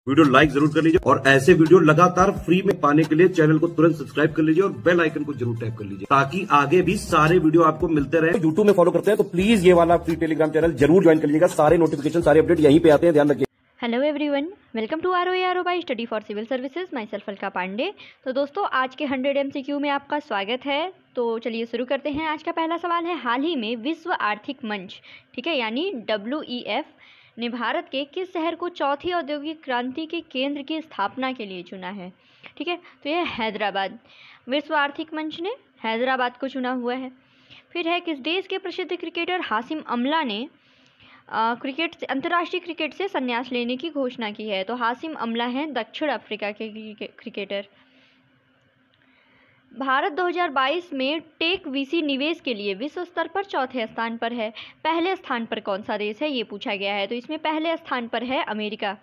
Video like जरूर कर लीजिए और ऐसे वीडियो लगातार फ्री में पाने के लिए चैनल को तुरंत सब्सक्राइब कर लीजिए और बेल आइकन को जरूर टैप कर लीजिए ताकि आगे भी सारे वीडियो आपको मिलते रहे। यूट्यूब में फॉलो करते हैं तो प्लीज ये वाला फ्री टेलीग्राम चैनल जरूर ज्वाइन कर लीजिएगा। सारे नोटिफिकेशन सारे अपडेट यहीं पे आते हैं, ध्यान रखिए। Hello everyone, welcome to ROARO by study for civil services, myself Alka Pandey. तो दोस्तों, आज के 100 MCQ में आपका स्वागत है। तो चलिए शुरू करते हैं। आज का पहला सवाल है, हाल ही में विश्व आर्थिक मंच, ठीक है, यानी WEF ने भारत के किस शहर को चौथी औद्योगिक क्रांति के केंद्र की स्थापना के लिए चुना है? ठीक है, तो यह हैदराबाद। विश्व आर्थिक मंच ने हैदराबाद को चुना हुआ है। फिर है, किस देश के प्रसिद्ध क्रिकेटर हाशिम अमला ने अंतर्राष्ट्रीय क्रिकेट से संन्यास लेने की घोषणा की है? तो हाशिम अमला हैं दक्षिण अफ्रीका के क्रिकेटर। भारत 2022 में टेक VC निवेश के लिए विश्व स्तर पर चौथे स्थान पर है। पहले स्थान पर कौन सा देश है, ये पूछा गया है। तो इसमें पहले स्थान पर है अमेरिका।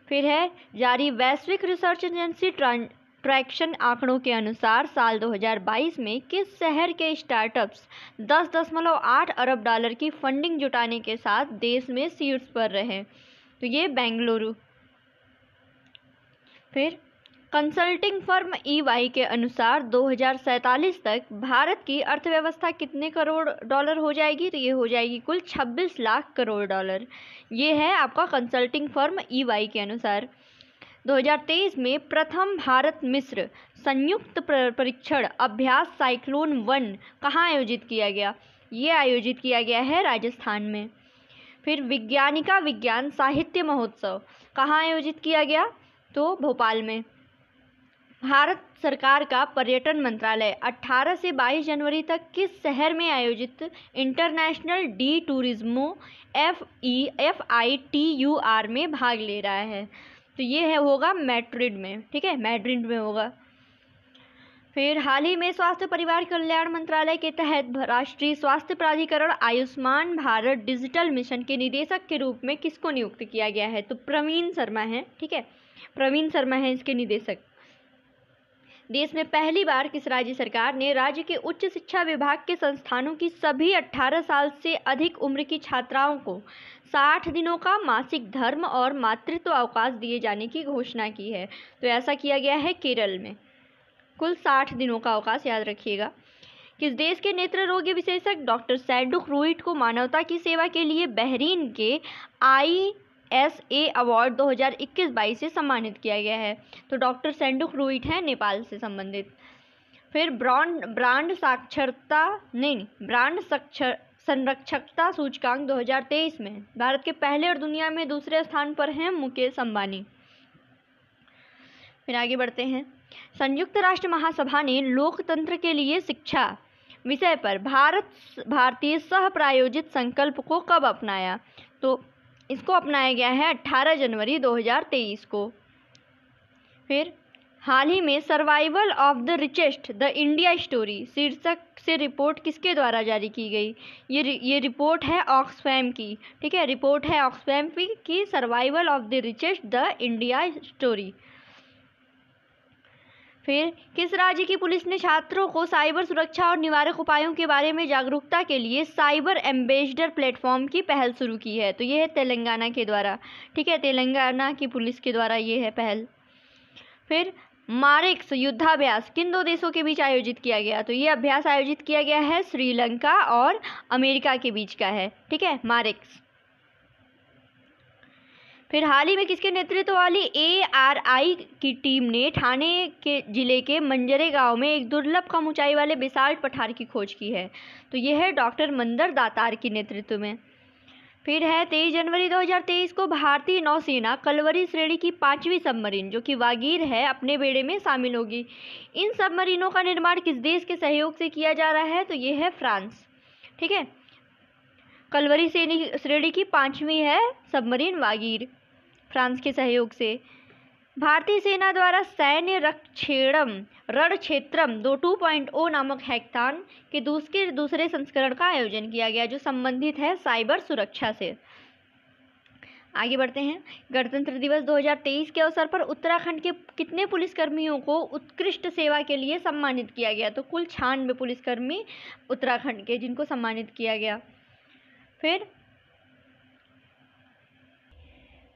फिर है, जारी वैश्विक रिसर्च एजेंसी ट्रैक्शन आंकड़ों के अनुसार साल 2022 में किस शहर के स्टार्टअप्स 10.8 अरब डॉलर की फंडिंग जुटाने के साथ देश में शीर्ष पर रहे? तो ये बेंगलुरु। फिर, कंसल्टिंग फर्म EY के अनुसार 2047 तक भारत की अर्थव्यवस्था कितने करोड़ डॉलर हो जाएगी? तो ये हो जाएगी कुल 26 लाख करोड़ डॉलर। ये है आपका कंसल्टिंग फर्म EY के अनुसार। 2023 में प्रथम भारत मिस्र संयुक्त परीक्षण अभ्यास साइक्लोन 1 कहाँ आयोजित किया गया? ये आयोजित किया गया है राजस्थान में। फिर, विज्ञानिका विज्ञान साहित्य महोत्सव कहाँ आयोजित किया गया? तो भोपाल में। भारत सरकार का पर्यटन मंत्रालय 18 से 22 जनवरी तक किस शहर में आयोजित इंटरनेशनल डी टूरिज्मो FITUR में भाग ले रहा है? तो ये है होगा मैड्रिड में, ठीक है, मैड्रिड में होगा। फिर, हाल ही में स्वास्थ्य परिवार कल्याण मंत्रालय के तहत राष्ट्रीय स्वास्थ्य प्राधिकरण आयुष्मान भारत डिजिटल मिशन के निदेशक के रूप में किसको नियुक्त किया गया है? तो प्रवीण शर्मा है, ठीक है, प्रवीण शर्मा है इसके निदेशक। देश में पहली बार किस राज्य सरकार ने राज्य के उच्च शिक्षा विभाग के संस्थानों की सभी 18 साल से अधिक उम्र की छात्राओं को 60 दिनों का मासिक धर्म और मातृत्व अवकाश दिए जाने की घोषणा की है? तो ऐसा किया गया है केरल में, कुल 60 दिनों का अवकाश, याद रखिएगा। किस देश के नेत्र रोग विशेषज्ञ डॉक्टर सैडुक रूइट को मानवता की सेवा के लिए बहरीन के ISA अवार्ड 2021-22 से सम्मानित किया गया है? तो डॉक्टर सैडुक रूइट हैं नेपाल से संबंधित। फिर, ब्रांड संरक्षकता सूचकांक 2023 में भारत के पहले और दुनिया में दूसरे स्थान पर हैं मुकेश अंबानी। फिर आगे बढ़ते हैं। संयुक्त राष्ट्र महासभा ने लोकतंत्र के लिए शिक्षा विषय पर भारतीय सह प्रायोजित संकल्प को कब अपनाया? तो इसको अपनाया गया है 18 जनवरी 2023 को। फिर, हाल ही में survival of the richest the India story शीर्षक से रिपोर्ट किसके द्वारा जारी की गई? ये रिपोर्ट है ऑक्सफैम की, ठीक है, रिपोर्ट है ऑक्सफैम की survival of the richest the India story. फिर, किस राज्य की पुलिस ने छात्रों को साइबर सुरक्षा और निवारक उपायों के बारे में जागरूकता के लिए साइबर एम्बेसडर प्लेटफॉर्म की पहल शुरू की है? तो ये है तेलंगाना के द्वारा, ठीक है, तेलंगाना की पुलिस के द्वारा ये है पहल। फिर, मारेक्स युद्धाभ्यास किन दो देशों के बीच आयोजित किया गया? तो ये अभ्यास आयोजित किया गया है श्रीलंका और अमेरिका के बीच का है, ठीक है, मारेक्स। फिर, हाल ही में किसके नेतृत्व वाली ARI की टीम ने ठाणे के जिले के मंजरे गांव में एक दुर्लभ कम ऊंचाई वाले बेसाल्ट पठार की खोज की है? तो यह है डॉक्टर मंदर दातार के नेतृत्व में। फिर है, 23 जनवरी 2023 को भारतीय नौसेना कलवरी श्रेणी की 5वीं सबमरीन, जो कि वागीर है, अपने बेड़े में शामिल होगी। इन सबमरीनों का निर्माण किस देश के सहयोग से किया जा रहा है? तो ये है फ्रांस, ठीक है, कलवरी श्रेणी की 5वीं है सबमरीन वागीर, फ्रांस के सहयोग से। भारतीय सेना द्वारा सैन्य रणक्षेत्रम 2.0 नामक हैकाथॉन के दूसरे संस्करण का आयोजन किया गया, जो संबंधित है साइबर सुरक्षा से। आगे बढ़ते हैं। गणतंत्र दिवस 2023 के अवसर पर उत्तराखंड के कितने पुलिसकर्मियों को उत्कृष्ट सेवा के लिए सम्मानित किया गया? तो कुल 96 पुलिसकर्मी उत्तराखंड के, जिनको सम्मानित किया गया।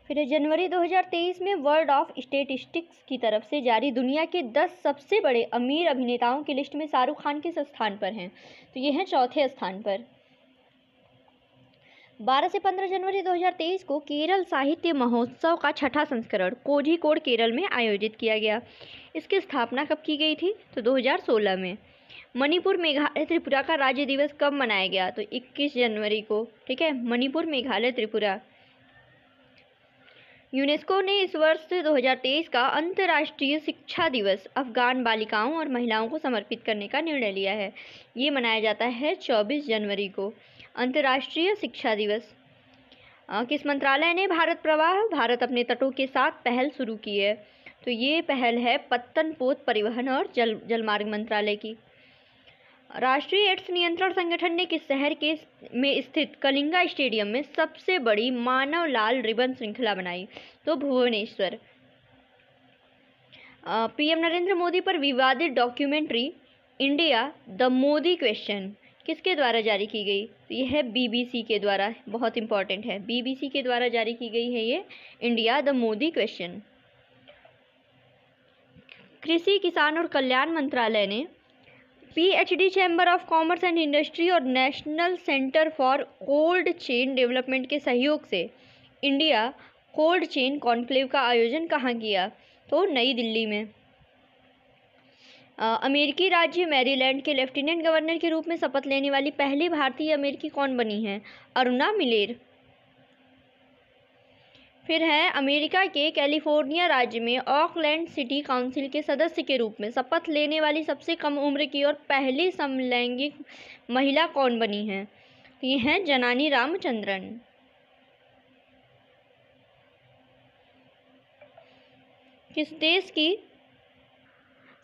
फिर जनवरी 2023 में वर्ल्ड ऑफ स्टेटिस्टिक्स की तरफ से जारी दुनिया के 10 सबसे बड़े अमीर अभिनेताओं की लिस्ट में शाहरुख खान किस स्थान पर हैं? तो ये हैं चौथे स्थान पर। 12 से 15 जनवरी 2023 को केरल साहित्य महोत्सव का छठा संस्करण कोझिकोड केरल में आयोजित किया गया। इसकी स्थापना कब की गई थी? तो 2016 में। मणिपुर मेघालय त्रिपुरा का राज्य दिवस कब मनाया गया? तो 21 जनवरी को। ठीक है, मणिपुर मेघालय त्रिपुरा। यूनेस्को ने इस वर्ष 2023 का अंतर्राष्ट्रीय शिक्षा दिवस अफगान बालिकाओं और महिलाओं को समर्पित करने का निर्णय लिया है। ये मनाया जाता है 24 जनवरी को, अंतर्राष्ट्रीय शिक्षा दिवस। किस मंत्रालय ने भारत प्रवाह भारत अपने तटों के साथ पहल शुरू की है? तो ये पहल है पत्तन पोत परिवहन और जलमार्ग मंत्रालय की। राष्ट्रीय एड्स नियंत्रण संगठन ने किस शहर में स्थित कलिंगा स्टेडियम में सबसे बड़ी मानव लाल रिबन श्रृंखला बनाई? तो भुवनेश्वर। पीएम नरेंद्र मोदी पर विवादित documentary India the Modi question किसके द्वारा जारी की गई? तो यह है बीबीसी के द्वारा, बहुत इंपॉर्टेंट है, बीबीसी के द्वारा जारी की गई है ये इंडिया द मोदी क्वेश्चन। कृषि किसान और कल्याण मंत्रालय ने PhD chamber of commerce and industry और national centre for cold chain development के सहयोग से इंडिया कोल्ड चेन कॉन्क्लेव का आयोजन कहाँ किया? तो नई दिल्ली में। अमेरिकी राज्य मैरीलैंड के लेफ्टिनेंट गवर्नर के रूप में शपथ लेने वाली पहली भारतीय अमेरिकी कौन बनी है? अरुणा मिलेर। फिर है अमेरिका के कैलिफोर्निया राज्य में ऑकलैंड सिटी काउंसिल के सदस्य के रूप में शपथ लेने वाली सबसे कम उम्र की और पहली समलैंगिक महिला कौन बनी है? तो ये हैं जनानी रामचंद्रन। किस देश की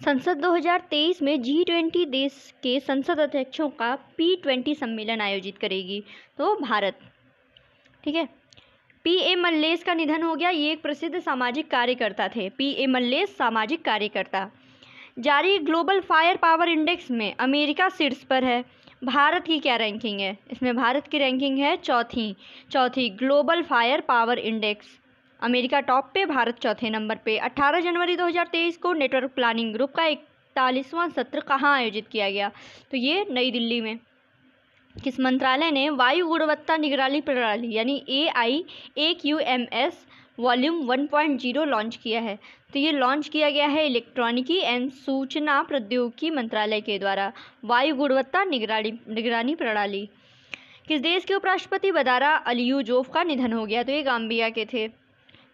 संसद 2023 में G20 देश के संसद अध्यक्षों का P20 सम्मेलन आयोजित करेगी? तो भारत। ठीक है, पीए मल्लेश का निधन हो गया। ये एक प्रसिद्ध सामाजिक कार्यकर्ता थे, पीए मल्लेश सामाजिक कार्यकर्ता। जारी ग्लोबल फायर पावर इंडेक्स में अमेरिका शीर्ष पर है। भारत की क्या रैंकिंग है? इसमें भारत की रैंकिंग है चौथी global fire power index. America top पे, भारत चौथे नंबर पे। 18 जनवरी 2023 को नेटवर्क प्लानिंग ग्रुप का 41वां सत्र कहाँ आयोजित किया गया? तो ये नई दिल्ली में। किस मंत्रालय ने वायु गुणवत्ता निगरानी प्रणाली यानी AIAQMS वॉल्यूम 1.0 लॉन्च किया है? तो ये लॉन्च किया गया है इलेक्ट्रॉनिकी एवं सूचना प्रौद्योगिकी मंत्रालय के द्वारा, वायु गुणवत्ता निगरानी प्रणाली। किस देश के उपराष्ट्रपति बदारा अलियूजोफ का निधन हो गया? तो ये गाम्बिया के थे।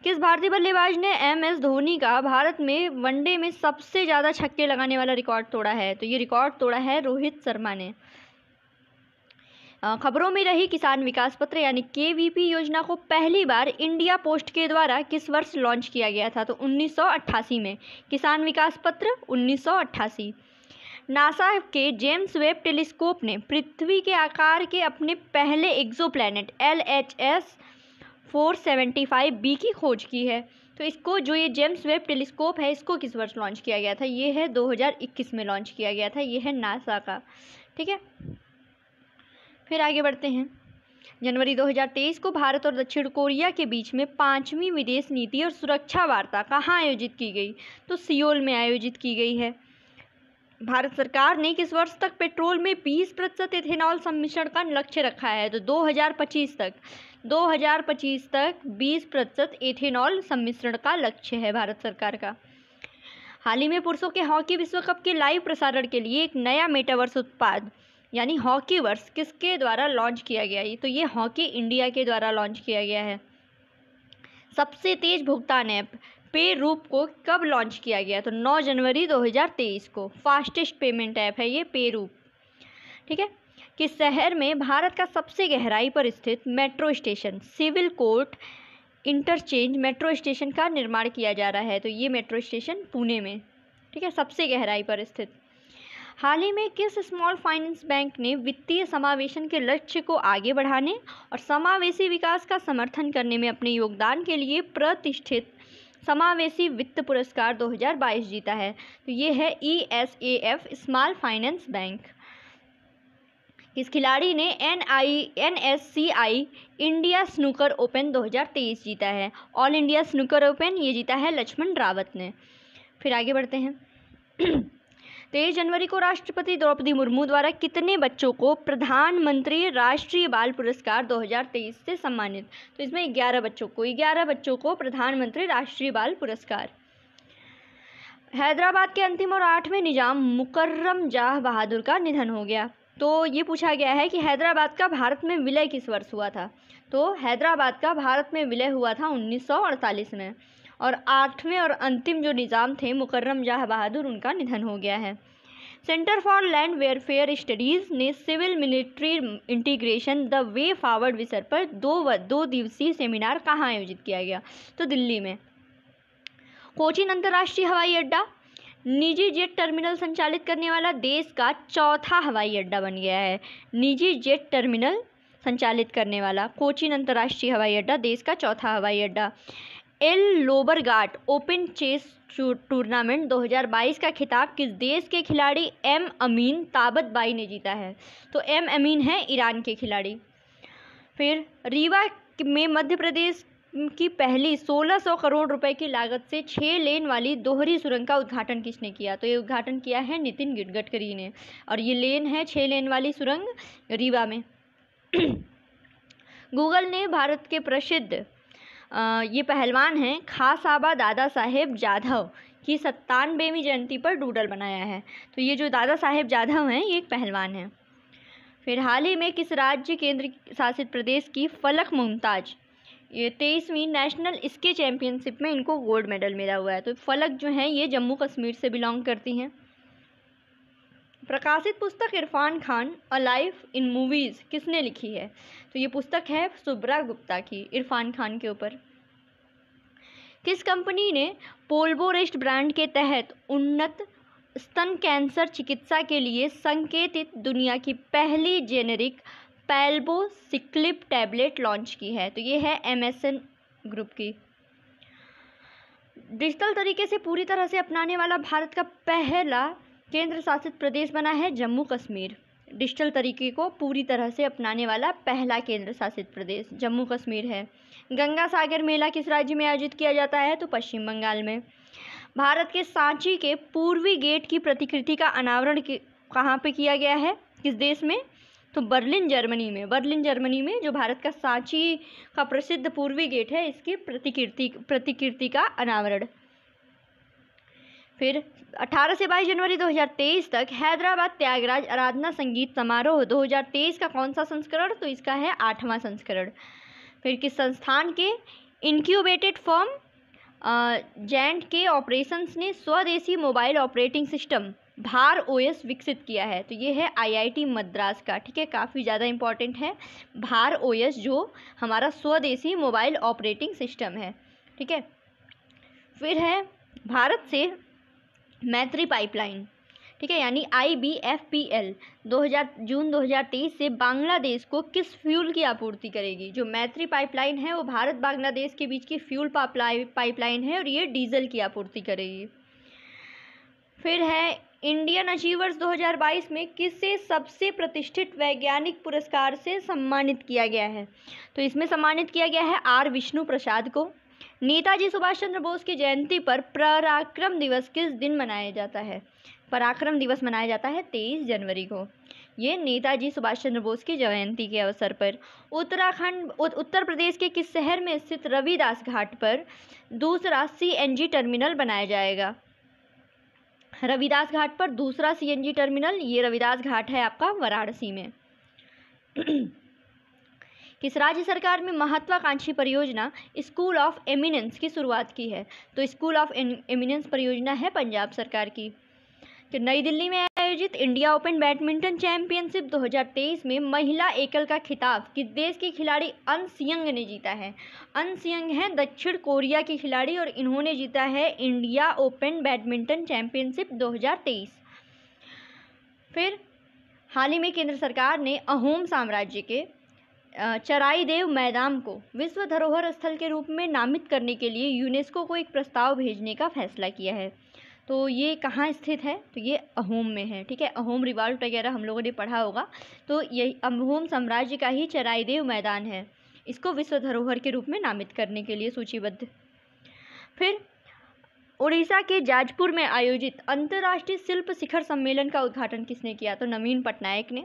किस भारतीय बल्लेबाज ने MS धोनी का भारत में वनडे में सबसे ज़्यादा छक्के लगाने वाला रिकॉर्ड तोड़ा है? तो ये रिकॉर्ड तोड़ा है रोहित शर्मा ने। खबरों में रही किसान विकास पत्र यानी KVP योजना को पहली बार इंडिया पोस्ट के द्वारा किस वर्ष लॉन्च किया गया था? तो 1988 में। किसान विकास पत्र 1988। नासा के जेम्स वेब टेलीस्कोप ने पृथ्वी के आकार के अपने पहले एक्सोप्लैनेट LHS 475b की खोज की है। तो इसको जो ये जेम्स वेब टेलीस्कोप है इसको किस वर्ष लॉन्च किया गया था? ये है 2021 में लॉन्च किया गया था। ये है नासा का। ठीक है, फिर आगे बढ़ते हैं। जनवरी 2023 को भारत और दक्षिण कोरिया के बीच में 5वीं विदेश नीति और सुरक्षा वार्ता कहाँ आयोजित की गई? तो सियोल में आयोजित की गई है। भारत सरकार ने किस वर्ष तक पेट्रोल में 20% एथेनॉल सम्मिश्रण का लक्ष्य रखा है? तो 2025 तक 20% एथेनॉल सम्मिश्रण का लक्ष्य है भारत सरकार का। हाल ही में पुरुषों के हॉकी विश्व कप के लाइव प्रसारण के लिए एक नया मेटावर्स उत्पाद यानी हॉकी वर्स किसके द्वारा लॉन्च किया गया? तो ये हॉकी इंडिया के द्वारा लॉन्च किया गया है। सबसे तेज भुगतान ऐप पे रूप को कब लॉन्च किया गया? तो 9 जनवरी 2023 को। फास्टेस्ट पेमेंट ऐप है ये पे रूप। ठीक है, किस शहर में भारत का सबसे गहराई पर स्थित metro station civil court interchange metro station का निर्माण किया जा रहा है? तो ये मेट्रो स्टेशन पुणे में। ठीक है, सबसे गहराई पर स्थित। हाल ही में किस स्मॉल फाइनेंस बैंक ने वित्तीय समावेशन के लक्ष्य को आगे बढ़ाने और समावेशी विकास का समर्थन करने में अपने योगदान के लिए प्रतिष्ठित समावेशी वित्त पुरस्कार 2022 जीता है? तो ये है ESAF स्मॉल फाइनेंस बैंक। किस खिलाड़ी ने NSCI इंडिया स्नूकर ओपन 2023 जीता है? ऑल इंडिया स्नूकर ओपन ये जीता है लक्ष्मण रावत ने। फिर आगे बढ़ते हैं। 23 जनवरी को राष्ट्रपति द्रौपदी मुर्मू द्वारा कितने बच्चों को प्रधानमंत्री राष्ट्रीय बाल पुरस्कार 2023 से सम्मानित? तो इसमें 11 बच्चों को प्रधानमंत्री राष्ट्रीय बाल पुरस्कार। हैदराबाद के अंतिम और 8वें निजाम मुकर्रम जाह बहादुर का निधन हो गया। तो ये पूछा गया है कि हैदराबाद का भारत में विलय किस वर्ष हुआ था? तो हैदराबाद का भारत में विलय हुआ था 1948 में, और 8वें और अंतिम जो निज़ाम थे मुकर्रम जाह बहादुर, उनका निधन हो गया है। Centre for land welfare studies ने civil military integration the way forward विषय पर दो दिवसीय सेमिनार कहाँ आयोजित किया गया? तो दिल्ली में। कोचीन अंतर्राष्ट्रीय हवाई अड्डा निजी जेट टर्मिनल संचालित करने वाला देश का चौथा हवाई अड्डा बन गया है। निजी जेट टर्मिनल संचालित करने वाला कोचीन अंतर्राष्ट्रीय हवाई अड्डा देश का चौथा हवाई अड्डा। एल लोबरगाट ओपन चेस टूर्नामेंट 2022 का खिताब किस देश के खिलाड़ी एम अमीन ताबतबाई ने जीता है? तो एम अमीन है ईरान के खिलाड़ी। फिर रीवा में मध्य प्रदेश की पहली 1600 करोड़ रुपए की लागत से 6 लेन वाली दोहरी सुरंग का उद्घाटन किसने किया? तो ये उद्घाटन किया है नितिन गडकरी ने, और ये लेन है 6 लेन वाली सुरंग रीवा में। गूगल ने भारत के प्रसिद्ध ये पहलवान हैं खासाबा दादा साहेब जाधव की 97वीं जयंती पर डूडल बनाया है। तो ये जो दादा साहेब जाधव हैं ये एक पहलवान हैं। फिर हाल ही में किस राज्य केंद्र शासित प्रदेश की फलक मुमताज ये 23वीं नेशनल स्की चैम्पियनशिप में इनको गोल्ड मेडल मिला हुआ है? तो फलक जो है ये जम्मू कश्मीर से बिलोंग करती हैं। प्रकाशित पुस्तक Irfan Khan a life in movies किसने लिखी है? तो ये पुस्तक है सुब्रा गुप्ता की, इरफान खान के ऊपर। किस कंपनी ने पोल्बोरेस्ट ब्रांड के तहत उन्नत स्तन कैंसर चिकित्सा के लिए संकेतित दुनिया की पहली जेनेरिक पैल्बोसिक्लिब टैबलेट लॉन्च की है? तो ये है MSN ग्रुप की। डिजिटल तरीके से पूरी तरह से अपनाने वाला भारत का पहला केंद्र शासित प्रदेश बना है जम्मू कश्मीर। डिजिटल तरीके को पूरी तरह से अपनाने वाला पहला केंद्र शासित प्रदेश जम्मू कश्मीर है। गंगा सागर मेला किस राज्य में आयोजित किया जाता है? तो पश्चिम बंगाल में। भारत के सांची के पूर्वी गेट की प्रतिकृति का अनावरण कहाँ पे किया गया है? किस देश में? तो बर्लिन जर्मनी में। बर्लिन जर्मनी में जो भारत का सांची का प्रसिद्ध पूर्वी गेट है, इसकी प्रतिकृति का अनावरण। फिर 18 से 22 जनवरी 2023 तक हैदराबाद त्यागराज आराधना संगीत समारोह 2023 का कौन सा संस्करण? तो इसका है 8वां संस्करण। फिर किस संस्थान के इनक्यूबेटेड फर्म जैंट के ऑपरेशंस ने स्वदेशी मोबाइल ऑपरेटिंग सिस्टम भार OS विकसित किया है? तो ये है IIT मद्रास का। ठीक है, काफ़ी ज़्यादा इम्पॉर्टेंट है भार OS, जो हमारा स्वदेशी मोबाइल ऑपरेटिंग सिस्टम है। ठीक है, फिर है भारत से मैत्री पाइपलाइन। ठीक है, यानी IBFPL जून 2023 से बांग्लादेश को किस फ्यूल की आपूर्ति करेगी? जो मैत्री पाइपलाइन है वो भारत बांग्लादेश के बीच की फ्यूल पाइपलाइन है, और ये डीजल की आपूर्ति करेगी। फिर है इंडियन अचीवर्स 2022 में किसे सबसे प्रतिष्ठित वैज्ञानिक पुरस्कार से सम्मानित किया गया है? तो इसमें सम्मानित किया गया है R विष्णु प्रसाद को। नेताजी सुभाष चंद्र बोस की जयंती पर पराक्रम दिवस किस दिन मनाया जाता है? पराक्रम दिवस मनाया जाता है 23 जनवरी को। ये नेताजी सुभाष चंद्र बोस की जयंती के अवसर पर। उत्तर प्रदेश के किस शहर में स्थित रविदास घाट पर दूसरा CNG टर्मिनल बनाया जाएगा? रविदास घाट पर दूसरा CNG टर्मिनल, ये रविदास घाट है आपका वाराणसी में। किस राज्य सरकार में महत्वाकांक्षी परियोजना स्कूल ऑफ एमिनेंस की शुरुआत की है? तो स्कूल ऑफ एमिनेंस परियोजना है पंजाब सरकार की। तो नई दिल्ली में आयोजित इंडिया ओपन बैडमिंटन चैंपियनशिप 2023 में महिला एकल का खिताब किस देश की खिलाड़ी अन सियंग ने जीता है? अन सियंग हैं दक्षिण कोरिया की खिलाड़ी, और इन्होंने जीता है इंडिया ओपन बैडमिंटन चैंपियनशिप 2023। फिर हाल ही में केंद्र सरकार ने अहोम साम्राज्य के चराईदेव मैदान को विश्व धरोहर स्थल के रूप में नामित करने के लिए यूनेस्को को एक प्रस्ताव भेजने का फैसला किया है। तो ये कहाँ स्थित है, तो ये अहोम में है, ठीक है। अहोम रिवॉल्ट वगैरह हम लोगों ने पढ़ा होगा, तो यही अहोम साम्राज्य का ही चराइदेव मैदान है, इसको विश्व धरोहर के रूप में नामित करने के लिए सूचीबद्ध। फिर उड़ीसा के जाजपुर में आयोजित अंतर्राष्ट्रीय शिल्प शिखर सम्मेलन का उद्घाटन किसने किया, तो नवीन पटनायक ने।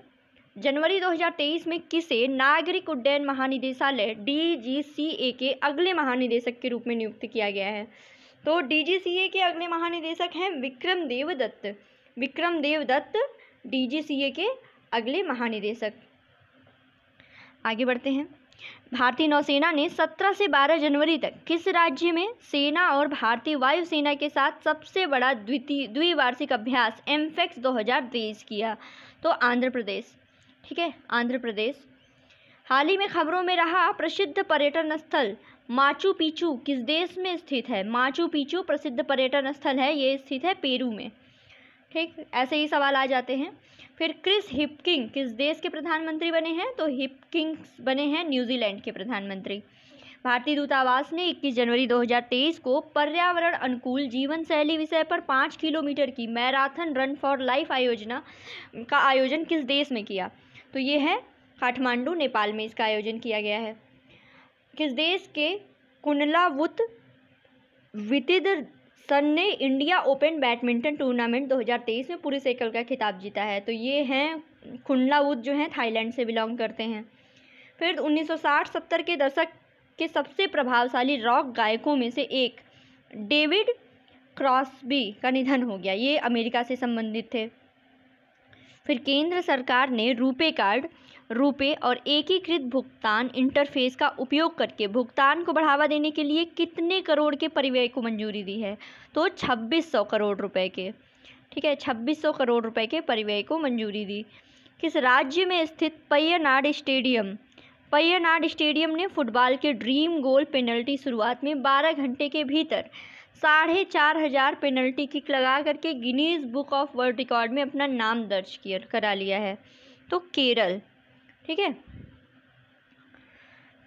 जनवरी 2023 में किसे नागरिक उड्डयन महानिदेशालय DGCA के अगले महानिदेशक के रूप में नियुक्त किया गया है, तो DGCA के अगले महानिदेशक हैं विक्रमदेव दत्त। विक्रमदेव दत्त DGCA के अगले महानिदेशक। आगे बढ़ते हैं। भारतीय नौसेना ने 17 से 12 जनवरी तक किस राज्य में सेना और भारतीय वायुसेना के साथ सबसे बड़ा द्विवार्षिक अभ्यास एमफेक्स 2023 किया, तो आंध्र प्रदेश, ठीक है, आंध्र प्रदेश। हाल ही में खबरों में रहा प्रसिद्ध पर्यटन स्थल माचू पिचू किस देश में स्थित है। माचू पिचू प्रसिद्ध पर्यटन स्थल है, ये स्थित है पेरू में, ठीक। ऐसे ही सवाल आ जाते हैं। फिर क्रिस हिपकिंस किस देश के प्रधानमंत्री बने हैं, तो हिपकिंस बने हैं न्यूजीलैंड के प्रधानमंत्री। भारतीय दूतावास ने 21 जनवरी 2023 को पर्यावरण अनुकूल जीवन शैली विषय पर 5 किलोमीटर की मैराथन रन फॉर लाइफ आयोजना का आयोजन किस देश में किया, तो ये है काठमांडू, नेपाल में इसका आयोजन किया गया है। किस देश के कुंडलावुत वितिदर्शन ने इंडिया ओपन बैडमिंटन टूर्नामेंट 2023 में पुरुष एकल का खिताब जीता है, तो ये हैं कुंडलावुत, जो हैं थाईलैंड से बिलोंग करते हैं। फिर 1960-70 के दशक के सबसे प्रभावशाली रॉक गायकों में से एक डेविड क्रॉस्बी का निधन हो गया, ये अमेरिका से संबंधित थे। फिर केंद्र सरकार ने रुपे कार्ड, रुपे और एकीकृत भुगतान इंटरफेस का उपयोग करके भुगतान को बढ़ावा देने के लिए कितने करोड़ के परिव्यय को मंजूरी दी है, तो 2600 करोड़ रुपए के, ठीक है, 2600 करोड़ रुपए के परिव्यय को मंजूरी दी। किस राज्य में स्थित पय्यनाड स्टेडियम ने फुटबॉल के ड्रीम गोल पेनल्टी शुरुआत में 12 घंटे के भीतर 4500 पेनल्टी किक लगा करके Guinness book of world record में अपना नाम दर्ज करा लिया है, तो केरल, ठीक है।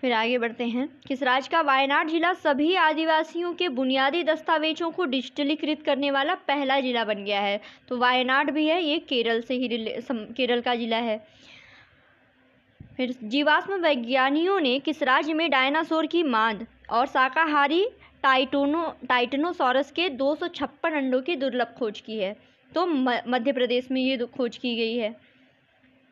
फिर आगे बढ़ते हैं। किस राज्य का वायनाड जिला सभी आदिवासियों के बुनियादी दस्तावेजों को डिजिटलीकृत करने वाला पहला जिला बन गया है, तो वायनाड भी है, ये केरल से ही केरल का जिला है। फिर जीवाश्म वैज्ञानिकों ने किस राज्य में डायनासोर की मांद और शाकाहारी टाइटनोसॉरस के 256 अंडों की दुर्लभ खोज की है, तो मध्य प्रदेश में ये खोज की गई है।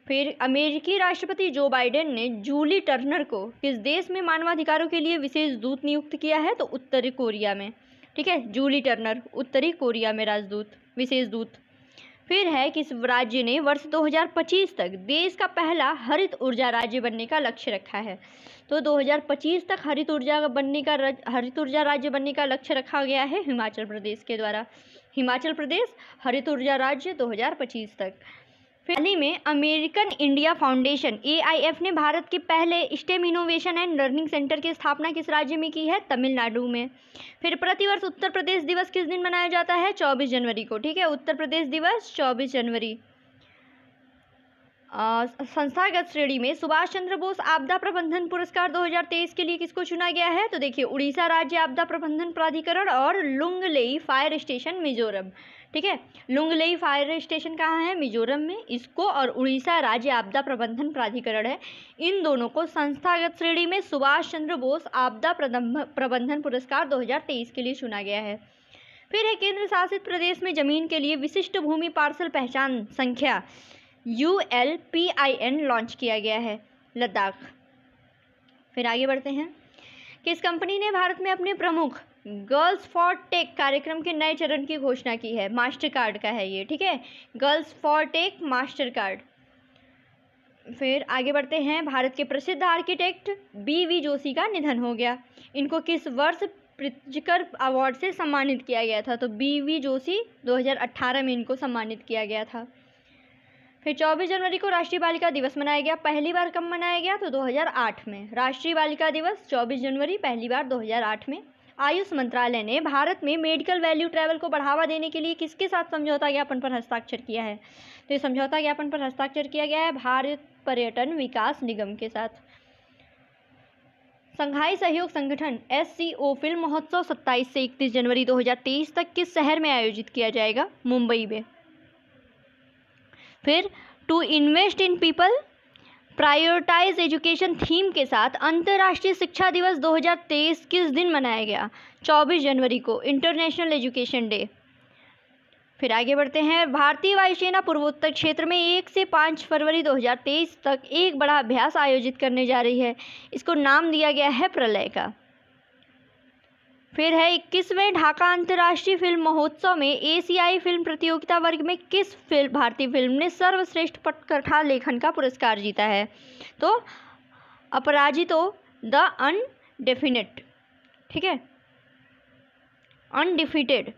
फिर अमेरिकी राष्ट्रपति जो बाइडेन ने जूली टर्नर को किस देश में मानवाधिकारों के लिए विशेष दूत नियुक्त किया है, तो उत्तरी कोरिया में, ठीक है, जूली टर्नर उत्तरी कोरिया में राजदूत, विशेष दूत। फिर है किस राज्य ने वर्ष 2025 तक देश का पहला हरित ऊर्जा राज्य बनने का लक्ष्य रखा है, तो 2025 तक हरित ऊर्जा राज्य बनने का लक्ष्य रखा गया है हिमाचल प्रदेश के द्वारा। हिमाचल प्रदेश हरित ऊर्जा राज्य 2025 तक। फिर हाल ही में अमेरिकन इंडिया फाउंडेशन AIF ने भारत के पहले stem innovation and learning centre की स्थापना किस राज्य में की है, तमिलनाडु में। फिर प्रतिवर्ष उत्तर प्रदेश दिवस किस दिन मनाया जाता है, 24 जनवरी को, ठीक है, उत्तर प्रदेश दिवस 24 जनवरी। संस्थागत श्रेणी में सुभाष चंद्र बोस आपदा प्रबंधन पुरस्कार 2023 के लिए किसको चुना गया है, तो देखिए उड़ीसा राज्य आपदा प्रबंधन प्राधिकरण और लुंगलेई फायर स्टेशन मिजोरम, ठीक है, लुंगलेई फायर स्टेशन कहाँ है, मिजोरम में, इसको और उड़ीसा राज्य आपदा प्रबंधन प्राधिकरण है, इन दोनों को संस्थागत श्रेणी में सुभाष चंद्र बोस आपदा प्रबंधन पुरस्कार 2023 के लिए चुना गया है। फिर है केंद्र शासित प्रदेश में जमीन के लिए विशिष्ट भूमि पार्सल पहचान संख्या ULPIN लॉन्च किया गया है, लद्दाख। फिर आगे बढ़ते हैं। किस कंपनी ने भारत में अपने प्रमुख गर्ल्स फॉर टेक कार्यक्रम के नए चरण की घोषणा की है, मास्टर कार्ड का है ये, ठीक है, Girls for Tech Mastercard. फिर आगे बढ़ते हैं। भारत के प्रसिद्ध आर्किटेक्ट BV जोशी का निधन हो गया, इनको किस वर्ष प्रित्जकर अवार्ड से सम्मानित किया गया था, तो BV जोशी 2018 में इनको सम्मानित किया गया था। फिर 24 जनवरी को राष्ट्रीय बालिका दिवस मनाया गया, पहली बार कब मनाया गया, तो 2008 में। राष्ट्रीय बालिका दिवस 24 जनवरी पहली बार 2008 में। आयुष मंत्रालय ने भारत में मेडिकल वैल्यू ट्रैवल को बढ़ावा देने के लिए किसके साथ समझौता ज्ञापन पर हस्ताक्षर किया है, तो ये समझौता ज्ञापन पर हस्ताक्षर किया गया है भारत पर्यटन विकास निगम के साथ। संघाई सहयोग संगठन SCO फिल्म महोत्सव 27 से 31 जनवरी 2023 तक किस शहर में आयोजित किया जाएगा? मुंबई में। फिर to invest in people prioritise education theme के साथ अंतर्राष्ट्रीय शिक्षा दिवस 2023 किस दिन मनाया गया? 24 जनवरी को, इंटरनेशनल एजुकेशन डे। फिर आगे बढ़ते हैं। भारतीय वायुसेना पूर्वोत्तर क्षेत्र में 1 से 5 फरवरी 2023 तक एक बड़ा अभ्यास आयोजित करने जा रही है। इसको नाम दिया गया है प्रलय का। फिर है 21वें ढाका अंतर्राष्ट्रीय फिल्म महोत्सव में एशियाई फिल्म प्रतियोगिता वर्ग में किस भारतीय फिल्म ने सर्वश्रेष्ठ पटकथा लेखन का पुरस्कार जीता है? तो अपराजितो द अनडेफिनेट, ठीक है, अनडिफीटेड।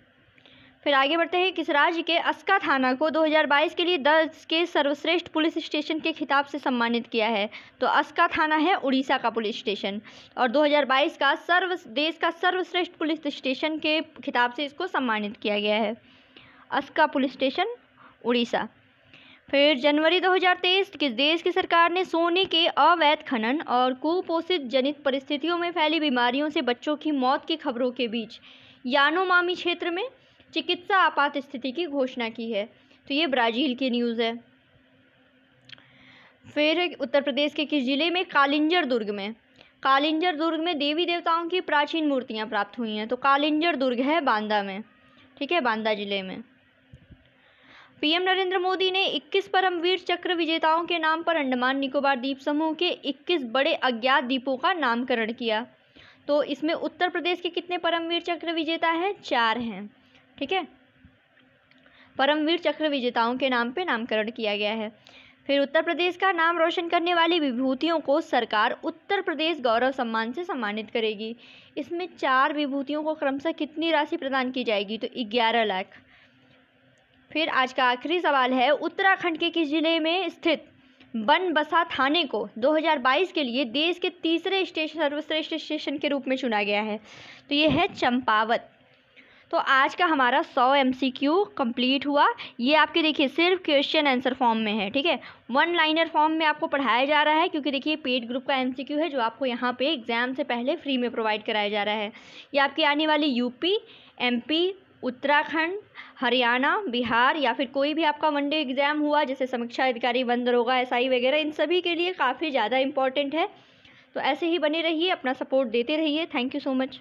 फिर आगे बढ़ते हैं। किस राज्य के अस्का थाना को 2022 के लिए देश के सर्वश्रेष्ठ पुलिस स्टेशन के खिताब से सम्मानित किया है? तो अस्का थाना है उड़ीसा का पुलिस स्टेशन, और 2022 का देश का सर्वश्रेष्ठ पुलिस स्टेशन के खिताब से इसको सम्मानित किया गया है। Aska police station, Orissa. फिर जनवरी 2023 किस देश की सरकार ने सोने के अवैध खनन और कुपोषित जनित परिस्थितियों में फैली बीमारियों से बच्चों की मौत की खबरों के बीच यानोमामी क्षेत्र में चिकित्सा आपात स्थिति की घोषणा की है? तो ये ब्राज़ील की न्यूज़ है। फिर उत्तर प्रदेश के किस जिले में कालिंजर दुर्ग में देवी देवताओं की प्राचीन मूर्तियां प्राप्त हुई हैं? तो कालिंजर दुर्ग है बांदा में, ठीक है, बांदा जिले में। पीएम नरेंद्र मोदी ने 21 परमवीर चक्र विजेताओं के नाम पर अंडमान निकोबार द्वीप समूह के 21 बड़े अज्ञात द्वीपों का नामकरण किया। तो इसमें उत्तर प्रदेश के कितने परमवीर चक्र विजेता हैं? 4 हैं, ठीक है। परमवीर चक्र विजेताओं के नाम पे नामकरण किया गया है। फिर उत्तर प्रदेश का नाम रोशन करने वाली विभूतियों को सरकार उत्तर प्रदेश गौरव सम्मान से सम्मानित करेगी। इसमें 4 विभूतियों को क्रमशः कितनी राशि प्रदान की जाएगी? तो 11 लाख। फिर आज का आखिरी सवाल है। उत्तराखंड के किस जिले में स्थित बनबसा थाने को 2022 के लिए देश के तीसरे सर्वश्रेष्ठ स्टेशन के रूप में चुना गया है? तो ये है चंपावत। तो आज का हमारा 100 MCQ कंप्लीट हुआ। ये आपके देखिए सिर्फ क्वेश्चन आंसर फॉर्म में है, ठीक है, 1 लाइनर फॉर्म में आपको पढ़ाया जा रहा है, क्योंकि देखिए पेड ग्रुप का MCQ है जो आपको यहाँ पे एग्ज़ाम से पहले फ्री में प्रोवाइड कराया जा रहा है। ये आपकी आने वाली UP, MP, उत्तराखंड, हरियाणा, बिहार या फिर कोई भी आपका वनडे एग्ज़ाम हुआ जैसे समीक्षा अधिकारी वन दरोगा SI वगैरह, इन सभी के लिए काफ़ी ज़्यादा इंपॉर्टेंट है। तो ऐसे ही बने रहिए, अपना सपोर्ट देते रहिए। Thank you so much.